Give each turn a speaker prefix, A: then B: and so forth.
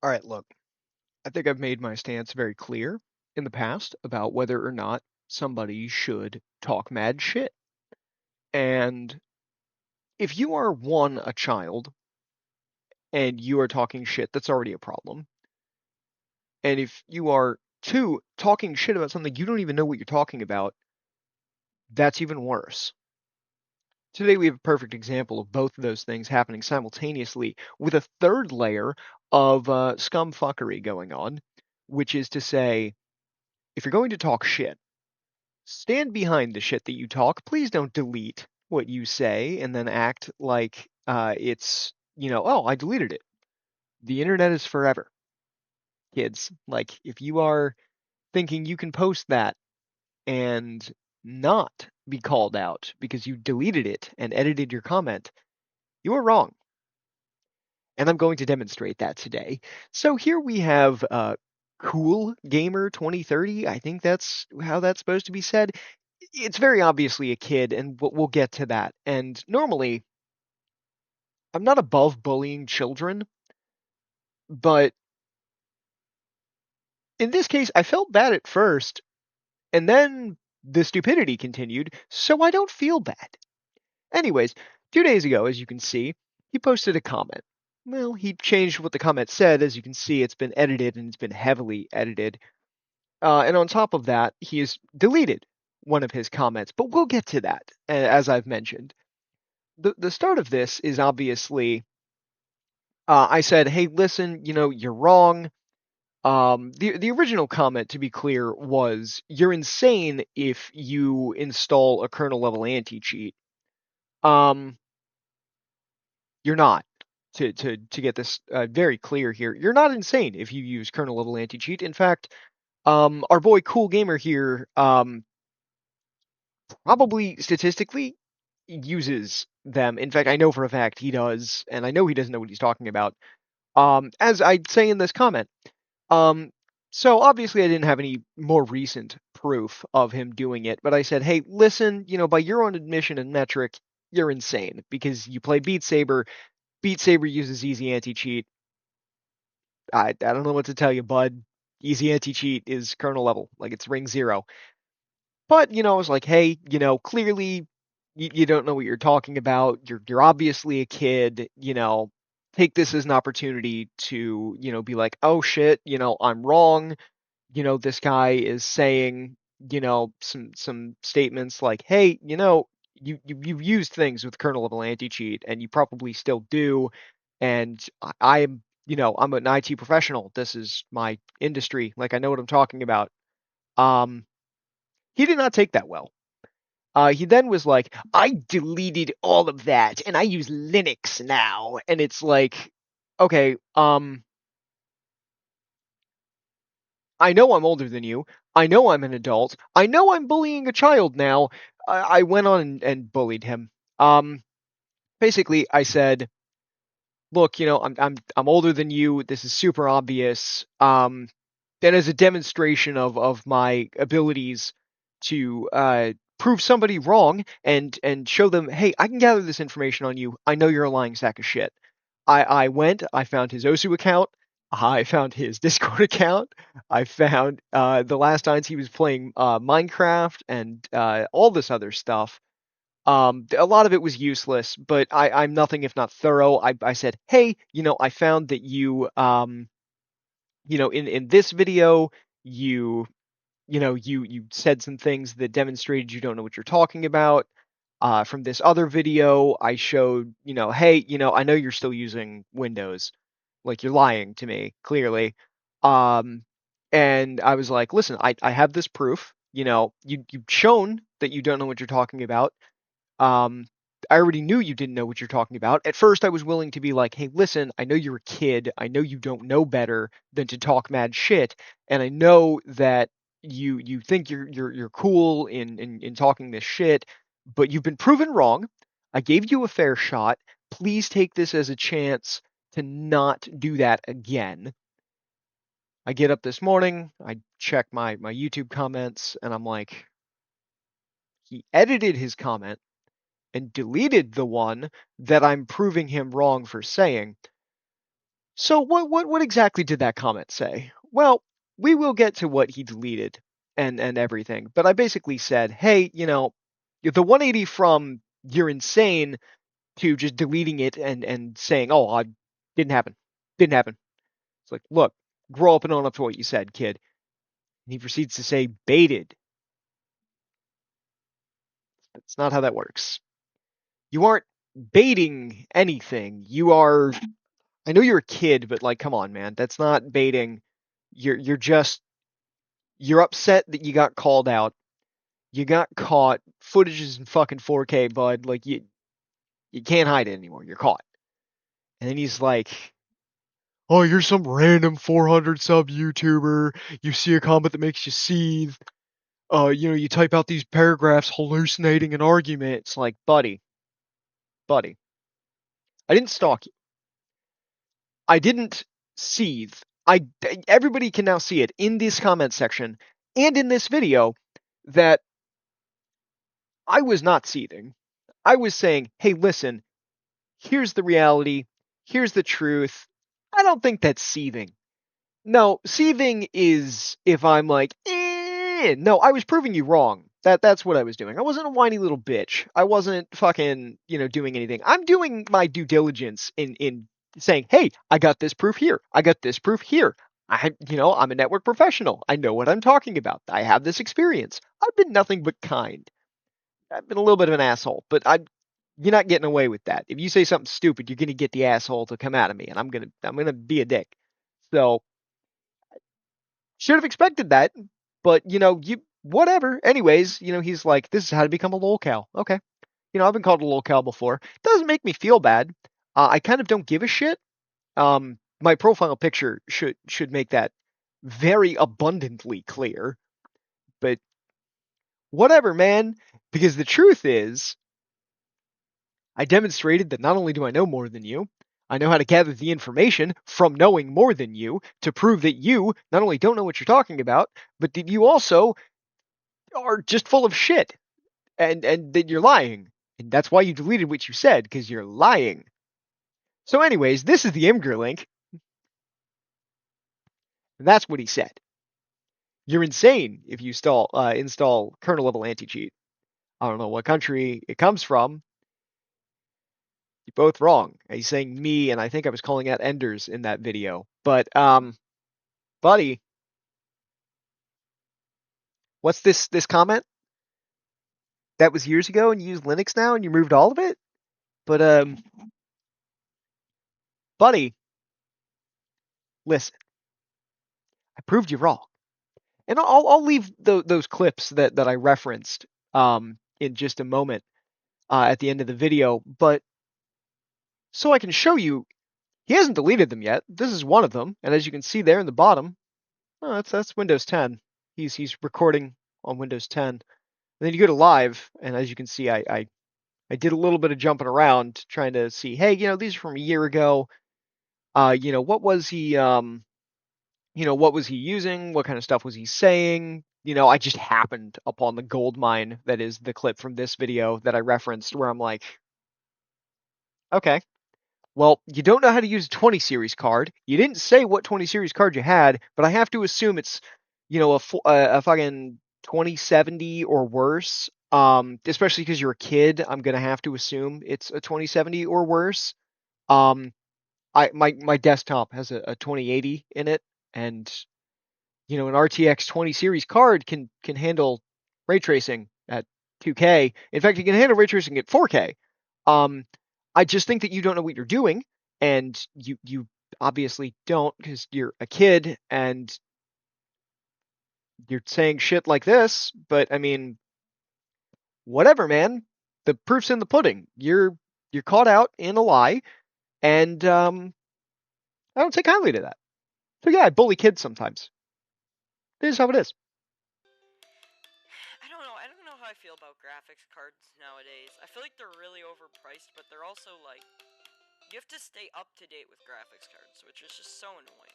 A: All right, look, I think I've made my stance very clear in the past about whether or not somebody should talk mad shit. And if you are one, a child, and you are talking shit, that's already a problem. And if you are two, talking shit about something you don't even know what you're talking about, that's even worse. Today we have a perfect example of both of those things happening simultaneously with a third layer of scumfuckery going on, which is to say, if you're going to talk shit, stand behind the shit that you talk. Please don't delete what you say and then act like oh, I deleted it. The internet is forever, kids. Like, if you are thinking you can post that and not be called out because you deleted it and edited your comment, you are wrong. And I'm going to demonstrate that today. So here we have CuleGamer2030. I think that's how that's supposed to be said. It's very obviously a kid, and we'll get to that. And normally, I'm not above bullying children, but in this case, I felt bad at first, and then the stupidity continued, so I don't feel bad. Anyways, 2 days ago, as you can see, he posted a comment. Well, he changed what the comment said. As you can see, it's been edited, and it's been heavily edited. And on top of that, he has deleted one of his comments, but we'll get to that, as I've mentioned. The start of this is obviously I said, "Hey, listen, you're wrong." The original comment, to be clear, was, "You're insane if you install a kernel level anti-cheat." Um, you're not. To get this very clear here, you're not insane if you use kernel level anti-cheat. In fact, our boy Cool Gamer here, probably statistically uses them. In fact, I know for a fact he does, and I know he doesn't know what he's talking about. As I say in this comment. Um, so obviously I didn't have any more recent proof of him doing it, but I said, hey, listen, by your own admission and metric, you're insane because you play Beat Saber. Beat Saber uses easy anti-cheat. I don't know what to tell you, bud. Easy anti-cheat is kernel level, like it's ring zero. But, I was like, hey, clearly you don't know what you're talking about. You're obviously a kid, take this as an opportunity to, be like, oh shit, I'm wrong. This guy is saying, some statements like, hey, you've used things with kernel level anti-cheat and you probably still do. And I'm, I'm an IT professional. This is my industry. Like, I know what I'm talking about. Um, he did not take that well. He then was like, I deleted all of that and I use Linux now. And it's like, okay, I know I'm older than you. I know I'm an adult. I know I'm bullying a child now. I went on and bullied him. Um, basically, I said, look, I'm older than you. This is super obvious. And as a demonstration of my abilities to prove somebody wrong and show them, hey, I can gather this information on you. I know you're a lying sack of shit. I found his OSU account. I found his Discord account. I found the last times he was playing Minecraft and all this other stuff. A lot of it was useless, but I'm nothing if not thorough. I said, hey, I found that in this video, you you said some things that demonstrated you don't know what you're talking about. From this other video, I showed, hey, I know you're still using Windows, like you're lying to me, clearly. Um, and I was like, listen, I have this proof. You've shown that you don't know what you're talking about. Um, I already knew you didn't know what you're talking about. At first, I was willing to be like, hey, listen, I know you're a kid. I know you don't know better than to talk mad shit, and I know that you think you're cool in talking this shit, but you've been proven wrong. I gave you a fair shot. Please take this as a chance to not do that again. I get up this morning, I check my YouTube comments, and I'm like, he edited his comment and deleted the one that I'm proving him wrong for saying. So what exactly did that comment say? Well, we will get to what he deleted and everything, but I basically said, hey, the 180 from you're insane to just deleting it and saying, oh, I didn't happen, didn't happen. It's like, look, grow up and own up to what you said, kid. And he proceeds to say baited. That's not how that works. You aren't baiting anything. You are. I know you're a kid, but like, come on, man. That's not baiting. You're just you're upset that you got called out. You got caught. Footage is in fucking 4K, bud. Like you can't hide it anymore. You're caught. And then he's like, "Oh, you're some random 400 sub YouTuber. You see a comment that makes you seethe. You type out these paragraphs hallucinating an argument." It's like, buddy, I didn't stalk you. I didn't seethe. Everybody can now see it in this comment section and in this video that I was not seething. I was saying, hey, listen, here's the reality, here's the truth. I don't think that's seething. No, seething is if I'm like, no, I was proving you wrong. That's what I was doing. I wasn't a whiny little bitch. I wasn't fucking, doing anything. I'm doing my due diligence in saying, hey, I got this proof here. I got this proof here. I'm a network professional. I know what I'm talking about. I have this experience. I've been nothing but kind. I've been a little bit of an asshole, but you're not getting away with that. If you say something stupid, you're gonna get the asshole to come out of me, and I'm gonna be a dick. So should have expected that, but you whatever. Anyways, he's like, this is how to become a lolcow. Okay, I've been called a lolcow before. Doesn't make me feel bad. I kind of don't give a shit. My profile picture should make that very abundantly clear. But whatever, man. Because the truth is, I demonstrated that not only do I know more than you, I know how to gather the information from knowing more than you to prove that you not only don't know what you're talking about, but that you also are just full of shit and that you're lying. And that's why you deleted what you said, because you're lying. So, anyways, this is the Imgur link, and that's what he said. You're insane if you install kernel level anti cheat. I don't know what country it comes from. You're both wrong. He's saying me, and I think I was calling out Enders in that video. But buddy, what's this comment? That was years ago, and you use Linux now, and you moved all of it. But buddy, listen, I proved you wrong, and I'll leave those clips that I referenced in just a moment at the end of the video. But so I can show you, he hasn't deleted them yet. This is one of them, and as you can see there in the bottom, oh, that's Windows 10. He's recording on Windows 10. And then you go to live, and as you can see, I did a little bit of jumping around trying to see, hey, these are from a year ago. What was he what was he using? What kind of stuff was he saying? I just happened upon the gold mine that is the clip from this video that I referenced where I'm like, okay, well, you don't know how to use a 20 series card. You didn't say what 20 series card you had, but I have to assume it's, a fucking 2070 or worse. Especially because you're a kid, I'm gonna have to assume it's a 2070 or worse. Um, my desktop has a 2080 in it, and an RTX 20 series card can handle ray tracing at 2K. In fact, it can handle ray tracing at 4K. Um, I just think that you don't know what you're doing, and you obviously don't because you're a kid and you're saying shit like this. But I mean, whatever, man. The proof's in the pudding. You're caught out in a lie, and I don't take kindly to that. So yeah, I bully kids sometimes. This is how it is.
B: I don't know. I don't know how I feel about graphics cards nowadays. I feel like they're really overpriced, but they're also like you have to stay up to date with graphics cards, which is just so annoying.